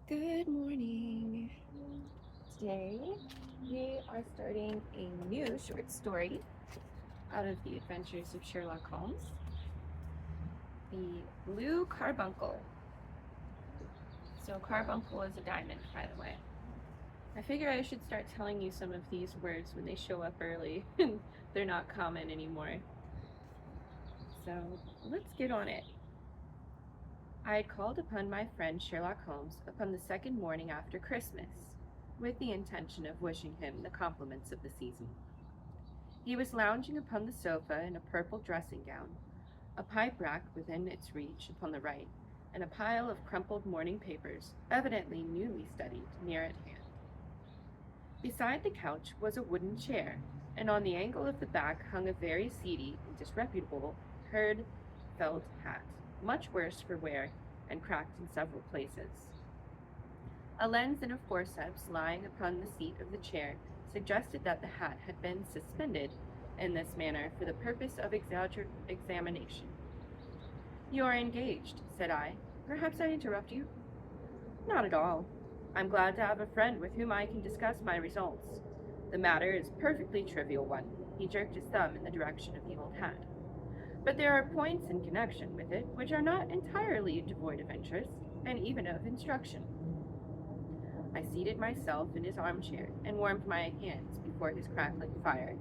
Good morning. Today we are starting a new short story out of the adventures of Sherlock Holmes, the Blue Carbuncle. So carbuncle is a diamond, by the way. I figure I should start telling you some of these words when they show up early and they're not common anymore. So let's get on it. I had called upon my friend Sherlock Holmes upon the second morning after Christmas, with the intention of wishing him the compliments of the season. He was lounging upon the sofa in a purple dressing gown, a pipe rack within its reach upon the right, and a pile of crumpled morning papers, evidently newly studied, near at hand. Beside the couch was a wooden chair, and on the angle of the back hung a very seedy and disreputable herd felt hat, much worse for wear and cracked in several places. A lens and a forceps lying upon the seat of the chair suggested that the hat had been suspended in this manner for the purpose of examination. "You are engaged," said I. "Perhaps I interrupt you?" "Not at all. I'm glad to have a friend with whom I can discuss my results. The matter is a perfectly trivial one." He jerked his thumb in the direction of the old hat. "But there are points in connection with it which are not entirely devoid of interest, and even of instruction." I seated myself in his armchair and warmed my hands before his crackling fire,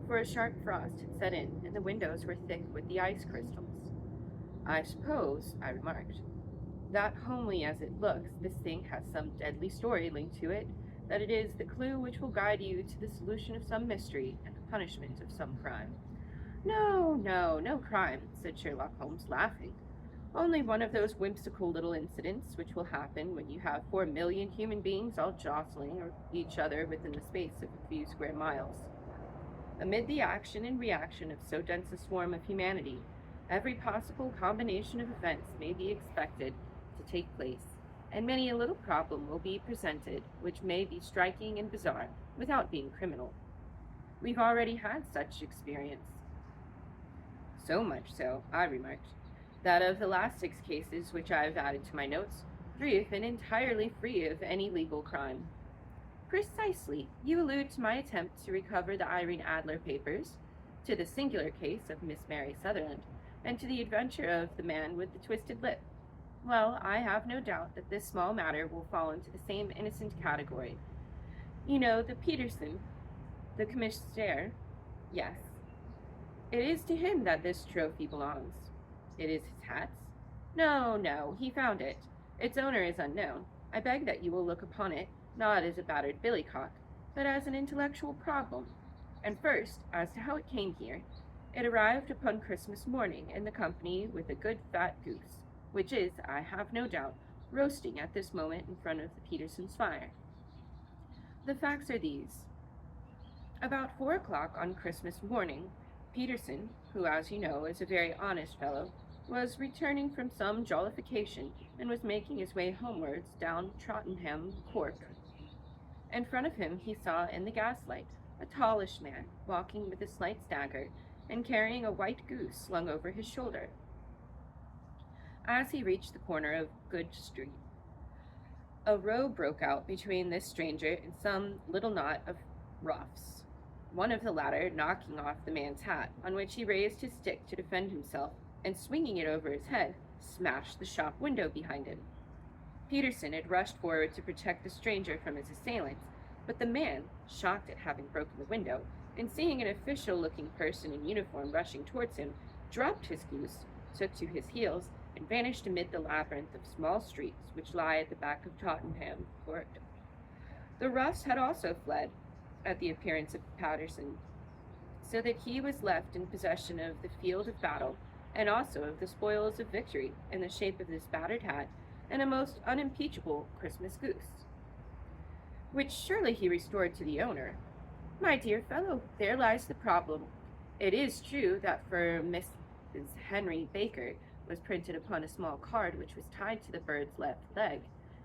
for a sharp frost had set in and the windows were thick with the ice crystals. "I suppose," I remarked, "that homely as it looks, this thing has some deadly story linked to it, that it is the clue which will guide you to the solution of some mystery and the punishment of some crime." No crime," said Sherlock Holmes, laughing. "Only one of those whimsical little incidents which will happen when you have 4,000,000 human beings all jostling each other within the space of a few square miles. Amid the action and reaction of so dense a swarm of humanity, every possible combination of events may be expected to take place, and many a little problem will be presented which may be striking and bizarre without being criminal. We've already had such experience." "So much so," I remarked, "that of the last 6 cases which I have added to my notes, 3 have been entirely free of any legal crime." "Precisely. You allude to my attempt to recover the Irene Adler papers, to the singular case of Miss Mary Sutherland, and to the adventure of the man with the twisted lip. Well, I have no doubt that this small matter will fall into the same innocent category. You know the Peterson, the commissionaire?" "Yes." "It is to him that this trophy belongs." "It is his hat's?" No, he found it. Its owner is unknown. I beg that you will look upon it, not as a battered billycock, but as an intellectual problem. And first, as to how it came here. It arrived upon Christmas morning in the company with a good fat goose, which is, I have no doubt, roasting at this moment in front of the Peterson's fire. The facts are these. About 4 o'clock on Christmas morning, Peterson, who, as you know, is a very honest fellow, was returning from some jollification and was making his way homewards down Tottenham Court. In front of him he saw in the gaslight a tallish man walking with a slight stagger and carrying a white goose slung over his shoulder. As he reached the corner of Good Street, a row broke out between this stranger and some little knot of roughs, one of the latter knocking off the man's hat, on which he raised his stick to defend himself, and swinging it over his head, smashed the shop window behind him. Peterson had rushed forward to protect the stranger from his assailants, but the man, shocked at having broken the window, and seeing an official-looking person in uniform rushing towards him, dropped his goose, took to his heels, and vanished amid the labyrinth of small streets which lie at the back of Tottenham Court. The roughs had also fled at the appearance of Peterson, so that he was left in possession of the field of battle, and also of the spoils of victory in the shape of this battered hat and a most unimpeachable Christmas goose, which surely he restored to the owner. My dear fellow, there lies the problem. It is true that for Mrs. Henry Baker was printed upon a small card which was tied to the bird's left leg,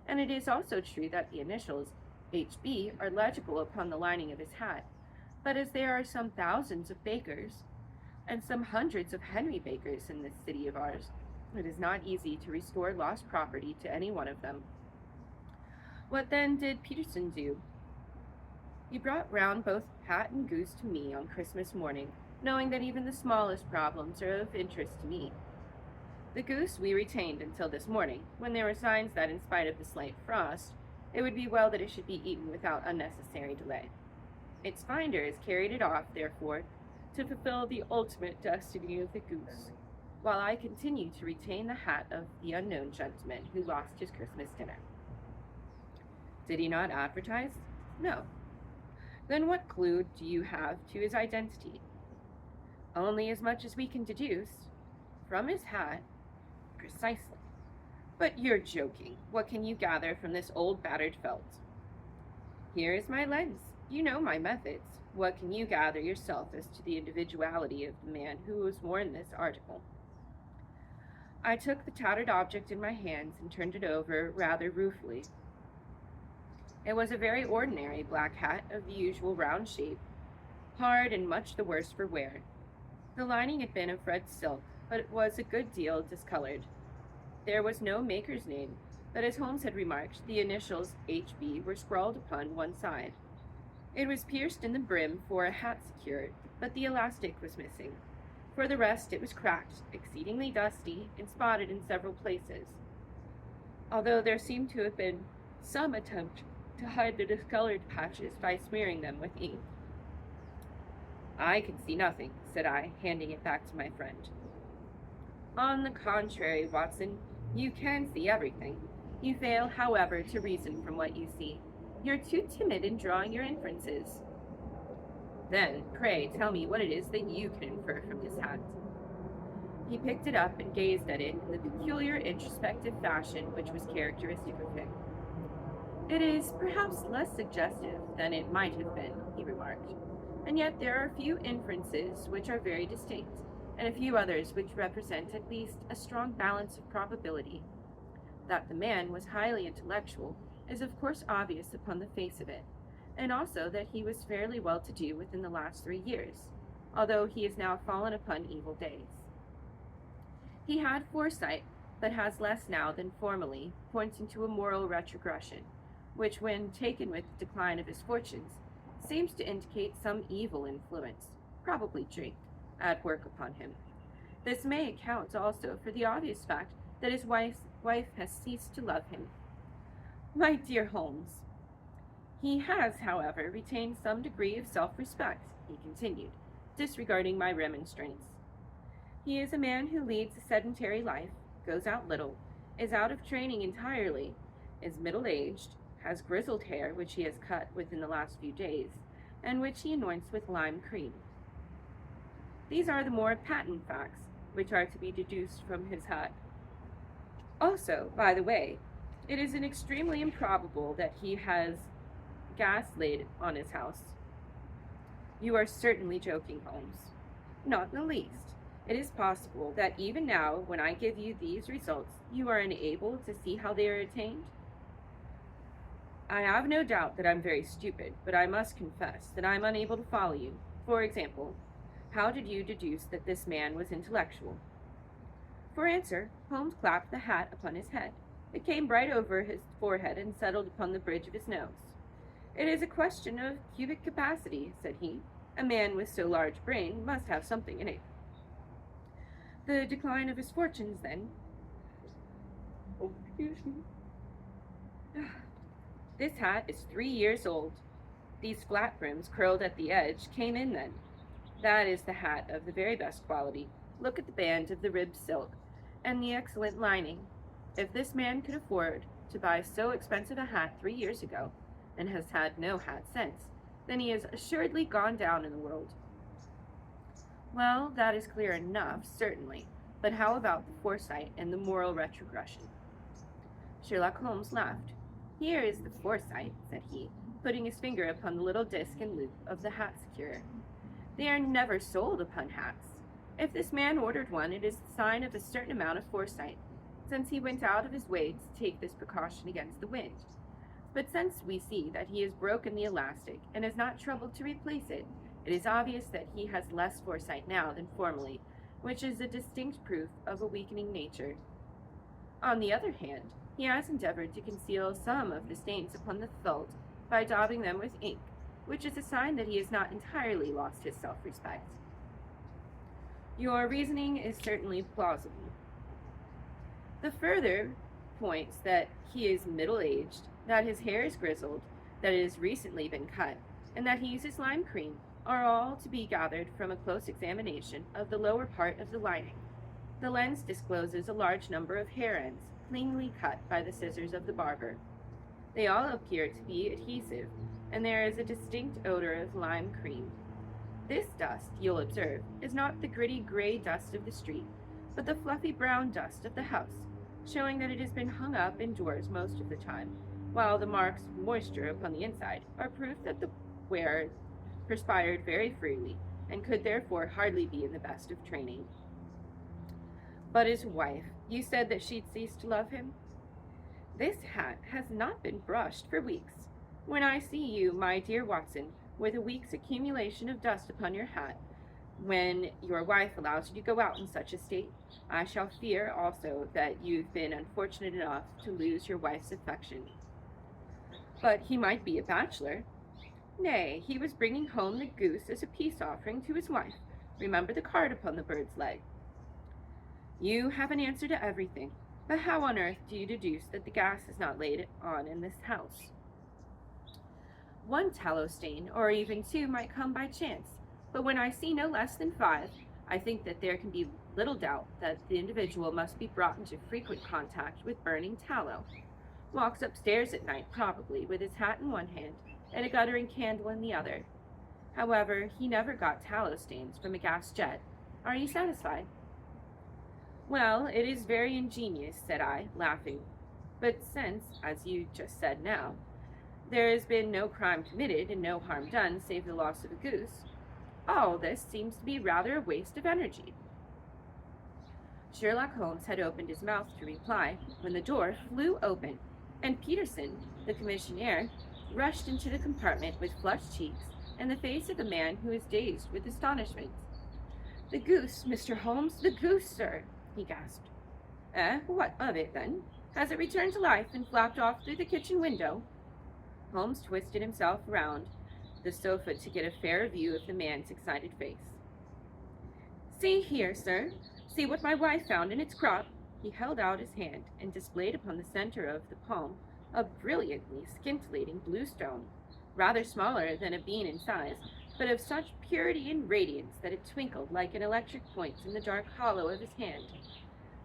and it is also true that the initials H.B. are legible upon the lining of his hat. But as there are some thousands of Bakers, and some hundreds of Henry Bakers in this city of ours, it is not easy to restore lost property to any one of them. What then did Peterson do? He brought round both hat and goose to me on Christmas morning, knowing that even the smallest problems are of interest to me. The goose we retained until this morning, when there were signs that, in spite of the slight frost, it would be well that it should be eaten without unnecessary delay. Its finders carried it off, therefore, to fulfill the ultimate destiny of the goose, while I continued to retain the hat of the unknown gentleman who lost his Christmas dinner. Did he not advertise? No. Then what clue do you have to his identity? Only as much as we can deduce. From his hat. Precisely. But you're joking. What can you gather from this old battered felt? Here is my lens. You know my methods. What can you gather yourself as to the individuality of the man who has worn this article? I took the tattered object in my hands and turned it over rather ruefully. It was a very ordinary black hat of the usual round shape, hard and much the worse for wear. The lining had been of red silk, but it was a good deal discolored. There was no maker's name, but as Holmes had remarked, the initials H.B. were scrawled upon one side. It was pierced in the brim for a hat secured, but the elastic was missing. For the rest, it was cracked, exceedingly dusty, and spotted in several places, although there seemed to have been some attempt to hide the discolored patches by smearing them with ink. I can see nothing, said I, handing it back to my friend. On the contrary, Watson, you can see everything. You fail, however, to reason from what you see. You're too timid in drawing your inferences. Then, pray, tell me what it is that you can infer from this hat. He picked it up and gazed at it in the peculiar introspective fashion which was characteristic of him. It is perhaps less suggestive than it might have been, he remarked, and yet there are a few inferences which are very distinct, and a few others which represent at least a strong balance of probability. That the man was highly intellectual is of course obvious upon the face of it, and also that he was fairly well-to-do within the last 3 years, although he has now fallen upon evil days. He had foresight, but has less now than formerly, pointing to a moral retrogression, which, when taken with the decline of his fortunes, seems to indicate some evil influence, probably drink, at work upon him. This may account also for the obvious fact that his wife has ceased to love him. My dear Holmes, he has, however, retained some degree of self-respect, he continued, disregarding my remonstrance. He is a man who leads a sedentary life, goes out little, is out of training entirely, is middle-aged, has grizzled hair which he has cut within the last few days, and which he anoints with lime cream. These are the more patent facts which are to be deduced from his hat. Also, by the way, it is extremely improbable that he has gas laid on his house. You are certainly joking, Holmes. Not in the least. It is possible that even now, when I give you these results, you are unable to see how they are attained. I have no doubt that I'm very stupid, but I must confess that I'm unable to follow you. For example, how did you deduce that this man was intellectual? For answer, Holmes clapped the hat upon his head. It came right over his forehead and settled upon the bridge of his nose. It is a question of cubic capacity, said he. A man with so large a brain must have something in it. The decline of his fortunes, then. Oh, excuse me. This hat is 3 years old. These flat brims curled at the edge came in then. That is the hat of the very best quality. Look at the band of the ribbed silk, and the excellent lining. If this man could afford to buy so expensive a hat 3 years ago, and has had no hat since, then he has assuredly gone down in the world. Well, that is clear enough, certainly, but how about the foresight and the moral retrogression? Sherlock Holmes laughed. Here is the foresight, said he, putting his finger upon the little disc and loop of the hat securer. They are never sold upon hats. If this man ordered one, it is the sign of a certain amount of foresight, since he went out of his way to take this precaution against the wind. But since we see that he has broken the elastic and has not troubled to replace it, it is obvious that he has less foresight now than formerly, which is a distinct proof of a weakening nature. On the other hand, He has endeavored to conceal some of the stains upon the felt by daubing them with ink, which is a sign that he has not entirely lost his self-respect. Your reasoning is certainly plausible. The further points that he is middle-aged, that his hair is grizzled, that it has recently been cut, and that he uses lime cream are all to be gathered from a close examination of the lower part of the lining. The lens discloses a large number of hair ends, cleanly cut by the scissors of the barber. They all appear to be adhesive, and there is a distinct odor of lime cream. This dust, you'll observe, is not the gritty gray dust of the street, but the fluffy brown dust of the house, showing that it has been hung up indoors most of the time, while the marks of moisture upon the inside are proof that the wearer perspired very freely, and could therefore hardly be in the best of training. But his wife, you said that she'd ceased to love him? This hat has not been brushed for weeks. When I see you, my dear Watson, with a week's accumulation of dust upon your hat, when your wife allows you to go out in such a state, I shall fear also that you've been unfortunate enough to lose your wife's affection. But he might be a bachelor. Nay, he was bringing home the goose as a peace offering to his wife. Remember the card upon the bird's leg. You have an answer to everything, but how on earth do you deduce that the gas is not laid on in this house? One tallow stain, or even two, might come by chance, but when I see no less than 5, I think that there can be little doubt that the individual must be brought into frequent contact with burning tallow. Walks upstairs at night, probably, with his hat in one hand and a guttering candle in the other. However, he never got tallow stains from a gas jet. Are you satisfied? Well, it is very ingenious, said I, laughing. But since, as you just said now, there has been no crime committed and no harm done save the loss of a goose, all this seems to be rather a waste of energy. Sherlock Holmes had opened his mouth to reply when the door flew open, and Peterson, the commissionaire, rushed into the compartment with flushed cheeks and the face of a man who is dazed with astonishment. The goose, Mr. Holmes, the goose, sir, he gasped. What of it, then? Has it returned to life and flapped off through the kitchen window? Holmes twisted himself round the sofa to get a fair view of the man's excited face. See here, sir. See what my wife found in its crop. He held out his hand and displayed upon the center of the palm a brilliantly scintillating blue stone, rather smaller than a bean in size, but of such purity and radiance that it twinkled like an electric point in the dark hollow of his hand.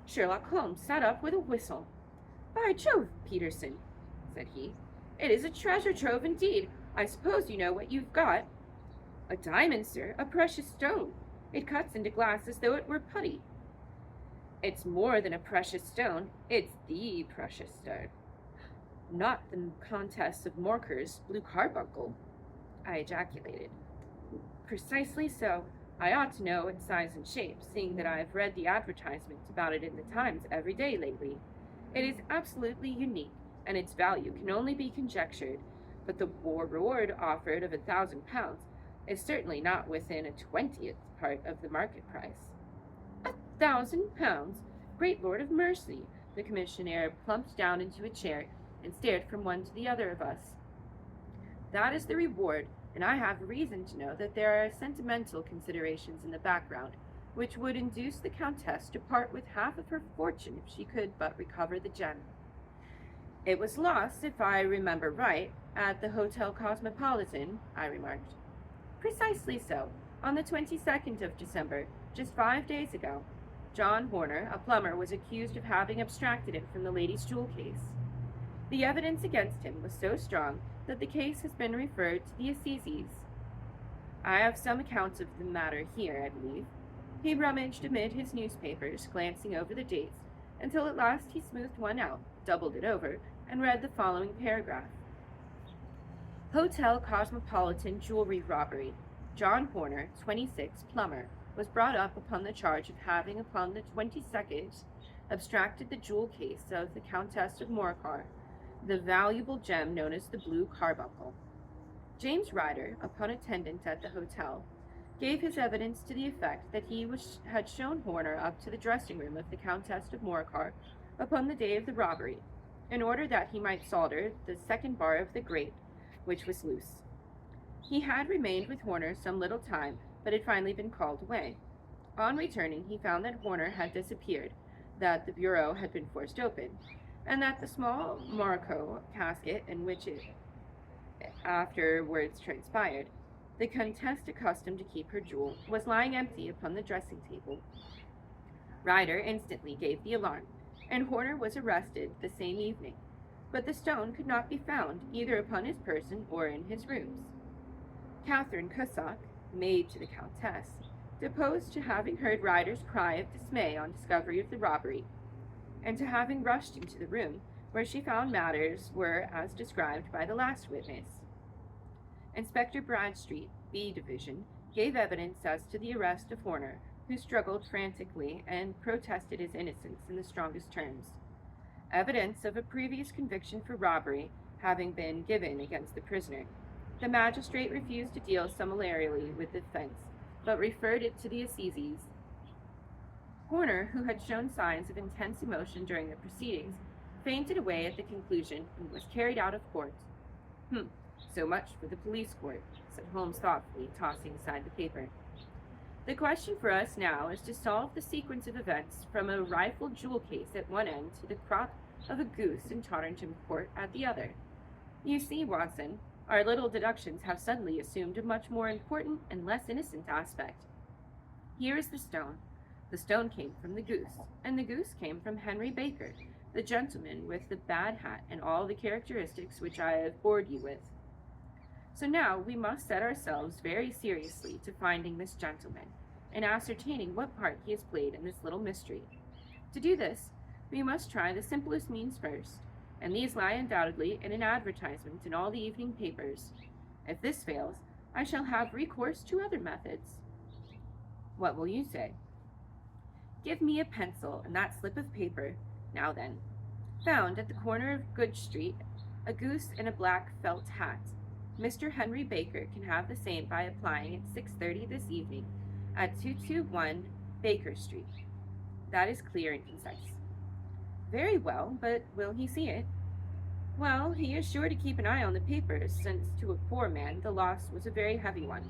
Sherlock Holmes sat up with a whistle. By Jove, Peterson, said he, it is a treasure trove indeed. I suppose you know what you've got. A diamond, sir, a precious stone. It cuts into glass as though it were putty. It's more than a precious stone. It's the precious stone. Not the Countess of Morcar's Blue Carbuncle, I ejaculated. Precisely so. I ought to know its size and shape, seeing that I have read the advertisements about it in the Times every day lately. It is absolutely unique, and its value can only be conjectured, but the reward offered of £1,000 is certainly not within a 20th part of the market price. £1,000? Great Lord of mercy! The commissionaire plumped down into a chair and stared from one to the other of us. That is the reward, and I have reason to know that there are sentimental considerations in the background, which would induce the Countess to part with half of her fortune if she could but recover the gem. It was lost, if I remember right, at the Hotel Cosmopolitan, I remarked. Precisely so, on the 22nd of December, just 5 days ago. John Horner, a plumber, was accused of having abstracted it from the lady's jewel case. The evidence against him was so strong that the case has been referred to the Assizes. I have some accounts of the matter here, I believe. He rummaged amid his newspapers, glancing over the dates, until at last he smoothed one out, doubled it over, and read the following paragraph. Hotel Cosmopolitan jewelry robbery. John Horner, 26, plumber, was brought up upon the charge of having, upon the 22nd, abstracted the jewel case of the Countess of Morcar, the valuable gem known as the Blue Carbuncle. James Ryder, upon attendant at the hotel, gave his evidence to the effect that he had shown Horner up to the dressing room of the Countess of Morcar upon the day of the robbery. in order that he might solder the second bar of the grate, which was loose. He had remained with Horner some little time, but had finally been called away. On returning, he found that Horner had disappeared, that the bureau had been forced open, and that the small morocco casket in which it afterwards transpired, the Countess accustomed to keep her jewel, was lying empty upon the dressing table. Ryder instantly gave the alarm, and Horner was arrested the same evening, but the stone could not be found either upon his person or in his rooms. Catherine Cussack, maid to the Countess, deposed to having heard Ryder's cry of dismay on discovery of the robbery, and to having rushed into the room where she found matters were as described by the last witness. Inspector Bradstreet, B Division, gave evidence as to the arrest of Horner, who struggled frantically and protested his innocence in the strongest terms. Evidence of a previous conviction for robbery having been given against the prisoner, the magistrate refused to deal summarily with the offense, but referred it to the assizes. Horner, who had shown signs of intense emotion during the proceedings, fainted away at the conclusion and was carried out of court. So much for the police court, said Holmes thoughtfully, tossing aside the paper. The question for us now is to solve the sequence of events from a rifled jewel case at one end to the crop of a goose in Tottenham Court at the other. You see, Watson, our little deductions have suddenly assumed a much more important and less innocent aspect. Here is the stone. The stone came from the goose, and the goose came from Henry Baker, the gentleman with the bad hat and all the characteristics which I have bored you with. So now we must set ourselves very seriously to finding this gentleman, and ascertaining what part he has played in this little mystery. To do this, we must try the simplest means first, and these lie undoubtedly in an advertisement in all the evening papers. If this fails, I shall have recourse to other methods. What will you say? Give me a pencil and that slip of paper. Now then. Found at the corner of Good Street, a goose in a black felt hat. Mr. Henry Baker can have the same by applying at 6:30 this evening at 221 Baker Street. That is clear and concise. Very well, but will he see it? Well, he is sure to keep an eye on the papers, since to a poor man the loss was a very heavy one.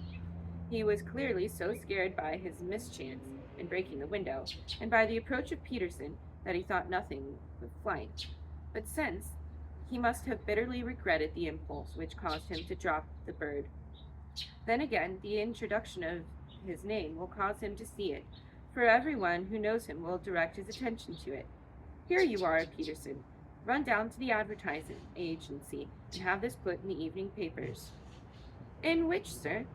He was clearly so scared by his mischance in breaking the window, and by the approach of Peterson, that he thought nothing of flight. But since he must have bitterly regretted the impulse which caused him to drop the bird. Then again, the introduction of his name will cause him to see it, for everyone who knows him will direct his attention to it. Here you are, Peterson. Run down to the advertising agency and have this put in the evening papers. In which, sir?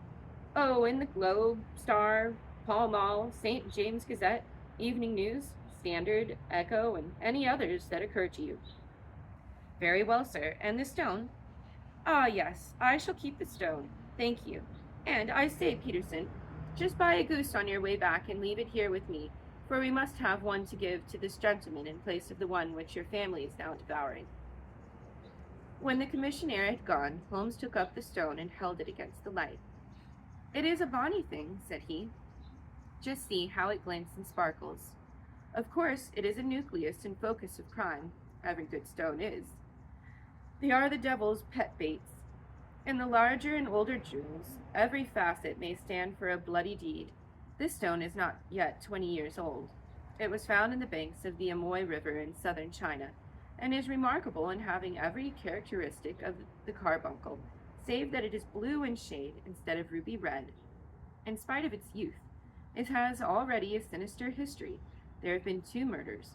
Oh, in the Globe, Star, Pall Mall, St. James Gazette, Evening News, Standard, Echo, and any others that occur to you. Very well, sir. And the stone? Ah, yes, I shall keep the stone. Thank you. And I say, Peterson, just buy a goose on your way back and leave it here with me, for we must have one to give to this gentleman in place of the one which your family is now devouring. When the commissionaire had gone, Holmes took up the stone and held it against the light. It is a bonny thing, said he. Just see how it glints and sparkles. Of course, it is a nucleus and focus of crime. Every good stone is. They are the devil's pet baits. In the larger and older jewels, every facet may stand for a bloody deed. This stone is not yet 20 years old. It was found in the banks of the Amoy River in southern China, and is remarkable in having every characteristic of the carbuncle, save that it is blue in shade instead of ruby red. In spite of its youth, it has already a sinister history. There have been 2 murders,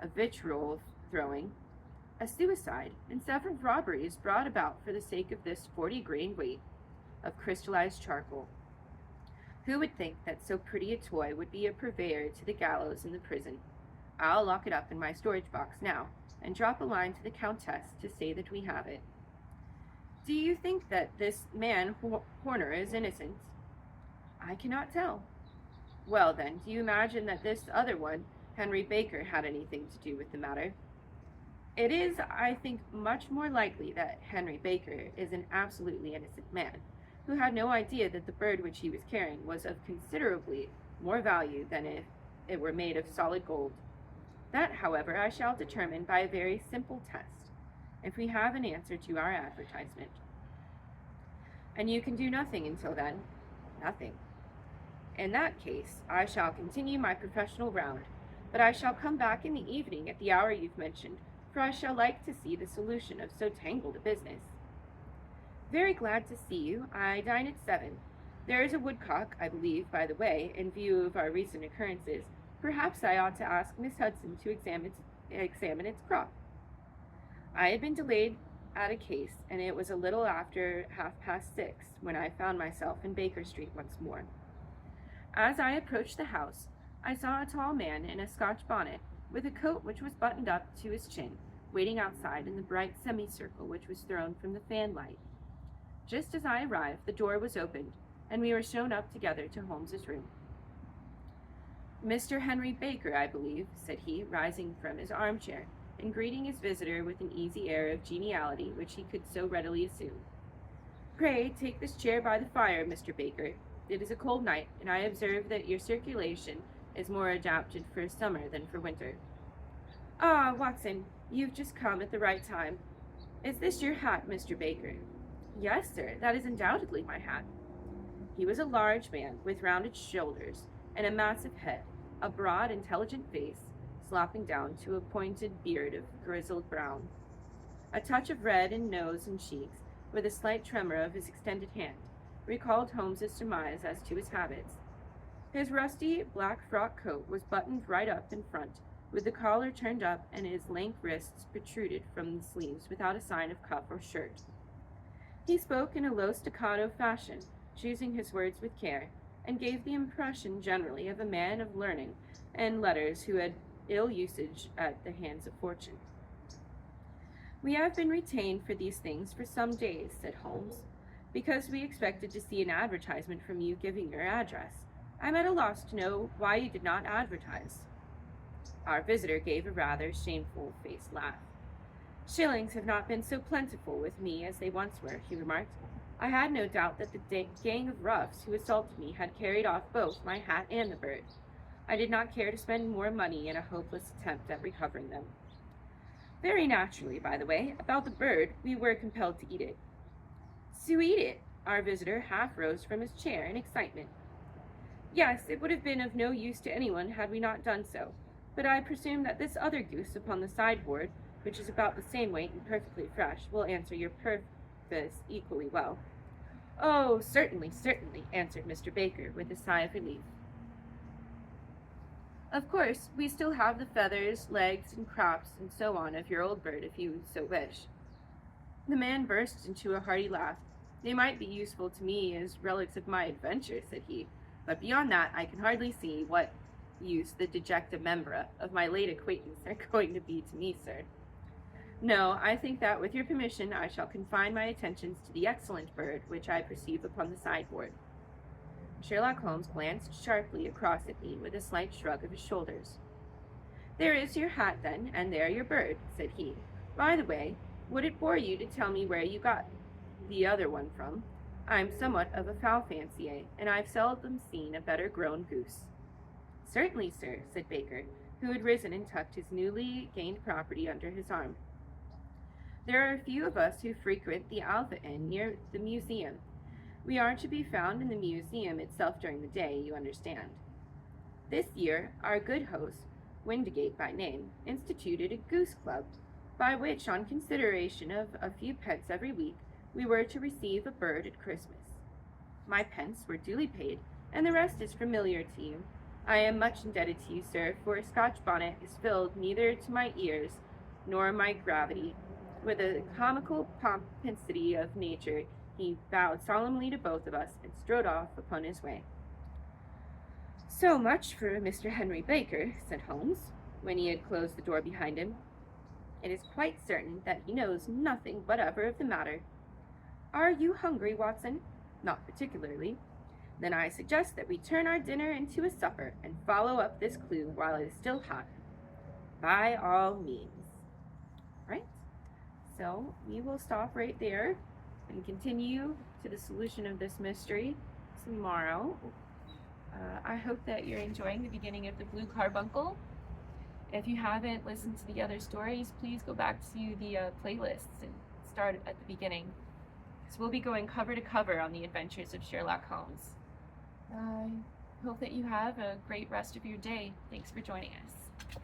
a vitriol throwing, a suicide, and several robberies brought about for the sake of this 40-grain weight of crystallized charcoal. Who would think that so pretty a toy would be a purveyor to the gallows and the prison? I'll lock it up in my storage box now, and drop a line to the Countess to say that we have it. Do you think that this man Horner is innocent? I cannot tell. Well then, do you imagine that this other one, Henry Baker, had anything to do with the matter? It is, I think, much more likely that Henry Baker is an absolutely innocent man, who had no idea that the bird which he was carrying was of considerably more value than if it were made of solid gold. That, however, I shall determine by a very simple test. if we have an answer to our advertisement. And you can do nothing until then. Nothing. In that case, I shall continue my professional round, but I shall come back in the evening at the hour you've mentioned, for I shall like to see the solution of so tangled a business. Very glad to see you. I dine at 7. There is a woodcock, I believe, by the way, in view of our recent occurrences. Perhaps I ought to ask Miss Hudson to examine its crop. I had been delayed at a case, and it was a little after 6:30 when I found myself in Baker Street once more. As I approached the house, I saw a tall man in a Scotch bonnet, with a coat which was buttoned up to his chin, waiting outside in the bright semicircle which was thrown from the fanlight. Just as I arrived, the door was opened, and we were shown up together to Holmes's room. "Mr. Henry Baker, I believe," said he, rising from his armchair, and greeting his visitor with an easy air of geniality which he could so readily assume. "Pray take this chair by the fire, Mr. Baker. It is a cold night, and I observe that your circulation is more adapted for summer than for winter. Ah, Watson, you've just come at the right time. Is this your hat, Mr. Baker?" "Yes, sir, that is undoubtedly my hat." He was a large man, with rounded shoulders, and a massive head, a broad, intelligent face, slopping down to a pointed beard of grizzled brown. A touch of red in nose and cheeks, with a slight tremor of his extended hand, recalled Holmes's surmise as to his habits. His rusty black frock coat was buttoned right up in front, with the collar turned up and his lank wrists protruded from the sleeves without a sign of cuff or shirt. He spoke in a low staccato fashion, choosing his words with care, and gave the impression generally of a man of learning and letters who had ill usage at the hands of fortune. "We have been retained for these things for some days," said Holmes, "because we expected to see an advertisement from you giving your address. I'm at a loss to know why you did not advertise." Our visitor gave a rather shameful-faced laugh. "Shillings have not been so plentiful with me as they once were," he remarked. "I had no doubt that the gang of roughs who assaulted me had carried off both my hat and the bird. I did not care to spend more money in a hopeless attempt at recovering them. Very naturally, by the way, about the bird, we were compelled to eat it." "To eat it?" Our visitor half rose from his chair in excitement. "Yes, it would have been of no use to anyone had we not done so, but I presume that this other goose upon the sideboard, which is about the same weight and perfectly fresh, will answer your purpose equally well." "Oh, certainly, certainly," answered Mr. Baker, with a sigh of relief. "Of course, we still have the feathers, legs, and crops, and so on of your old bird, if you so wish." The man burst into a hearty laugh. "They might be useful to me as relics of my adventure," said he, "but beyond that I can hardly see what use the dejecta membra of my late acquaintance are going to be to me, sir. No, I think that, with your permission, I shall confine my attentions to the excellent bird which I perceive upon the sideboard." Sherlock Holmes glanced sharply across at me with a slight shrug of his shoulders. "There is your hat, then, and there your bird," said he. "By the way, would it bore you to tell me where you got the other one from? I'm somewhat of a fowl fancier, and I've seldom seen a better grown goose." "Certainly, sir," said Baker, who had risen and tucked his newly gained property under his arm. "There are a few of us who frequent the Alpha Inn near the museum. We are to be found in the museum itself during the day, you understand. This year, our good host, Windigate by name, instituted a goose club, by which, on consideration of a few pence every week, we were to receive a bird at Christmas. My pence were duly paid, and the rest is familiar to you. I am much indebted to you, sir, for a Scotch bonnet is filled neither to my ears nor my gravity. With a comical pomposity of nature, he bowed solemnly to both of us and strode off upon his way. "So much for Mr. Henry Baker," said Holmes, when he had closed the door behind him. "It is quite certain that he knows nothing whatever of the matter. Are you hungry, Watson?" "Not particularly." "Then I suggest that we turn our dinner into a supper and follow up this clue while it is still hot." "By all means." Right? So we will stop right there and continue to the solution of this mystery tomorrow. I hope that you're enjoying the beginning of the Blue Carbuncle. If you haven't listened to the other stories, please go back to the playlists and start at the beginning. So we'll be going cover to cover on the adventures of Sherlock Holmes. I hope that you have a great rest of your day. Thanks for joining us.